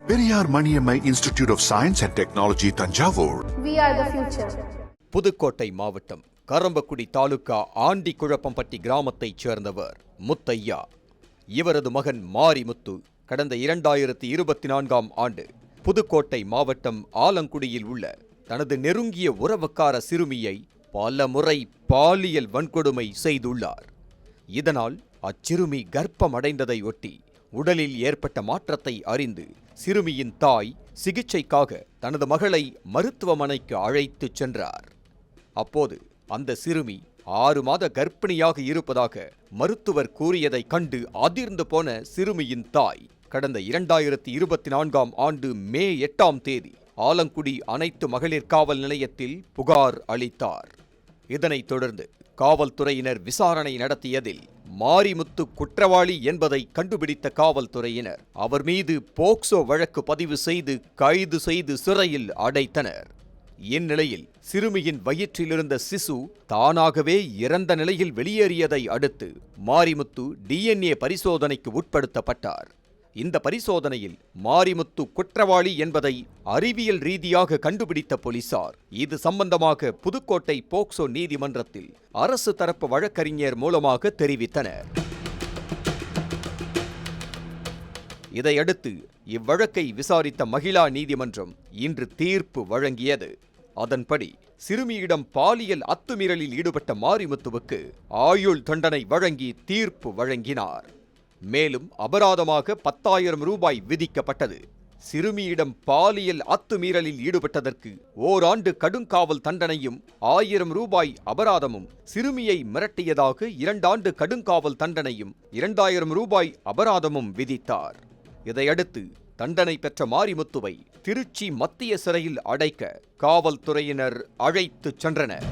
Periyar Maniammai Institute of Science and Technology, Tanjavur. We are the future. Pudukkottai மாவட்டம் கரம்பக்குடி தாலுகா ஆண்டிக்குழப்பம்பட்டி கிராமத்தைச் சேர்ந்தவர் முத்தையா. இவரது மகன் மாரிமுத்து கடந்த 2024ஆம் ஆண்டு புதுக்கோட்டை மாவட்டம் ஆலங்குடியில் உள்ள தனது நெருங்கிய உறவுக்கார சிறுமியை பல முறை பாலியல் வன்கொடுமை செய்துள்ளார். இதனால் அச்சிறுமி கர்ப்பமடைந்ததை ஒட்டி உடலில் ஏற்பட்ட மாற்றத்தை அறிந்து சிறுமியின் தாய் சிகிச்சைக்காக தனது மகளை மருத்துவமனைக்கு அழைத்துச் சென்றார். அப்போது அந்த சிறுமி 6 மாத கர்ப்பிணியாக இருப்பதாக மருத்துவர் கூறியதை கண்டு அதிர்ந்து போன சிறுமியின் தாய் கடந்த 2024ஆம் ஆண்டு மே 8ஆம் தேதி ஆலங்குடி அனைத்து மகளிர் காவல் நிலையத்தில் புகார் அளித்தார். இதனைத் தொடர்ந்து காவல்துறையினர் விசாரணை நடத்தியதில் மாரிமுத்து குற்றவாளி என்பதை கண்டுபிடித்த காவல்துறையினர் அவர் மீது போக்சோ வழக்கு பதிவு செய்து கைது செய்து சிறையில் அடைத்தனர். இந்நிலையில் சிறுமியின் வயிற்றிலிருந்த சிசு தானாகவே இறந்த நிலையில் வெளியேறியதை அடுத்து மாரிமுத்து DNA பரிசோதனைக்கு உட்படுத்தப்பட்டார். இந்த பரிசோதனையில் மாரிமுத்து குற்றவாளி என்பதை அறிவியல் ரீதியாக கண்டுபிடித்த போலீசார் இது சம்பந்தமாக புதுக்கோட்டை போக்சோ நீதிமன்றத்தில் அரசு தரப்பு வழக்கறிஞர் மூலமாக தெரிவித்தனர். இதையடுத்து இவ்வழக்கை விசாரித்த மகிழா நீதிமன்றம் இன்று தீர்ப்பு வழங்கியது. அதன்படி சிறுமியிடம் பாலியல் அத்துமீறலில் ஈடுபட்ட மாரிமுத்துவுக்கு ஆயுள் தண்டனை வழங்கி தீர்ப்பு வழங்கினார். மேலும் அபராதமாக 10,000 ரூபாய் விதிக்கப்பட்டது. சிறுமியிடம் பாலியல் அத்துமீறலில் ஈடுபட்டதற்கு ஓராண்டு கடுங்காவல் தண்டனையும் 1000 ரூபாய் அபராதமும், சிறுமியை மிரட்டியதாக 2 ஆண்டு கடுங்காவல் தண்டனையும் 2000 ரூபாய் அபராதமும் விதித்தார். இதையடுத்து தண்டனை பெற்ற மாரிமுத்துவை திருச்சி மத்திய சிறையில் அடைக்க காவல்துறையினர் அழைத்துச் சென்றனர்.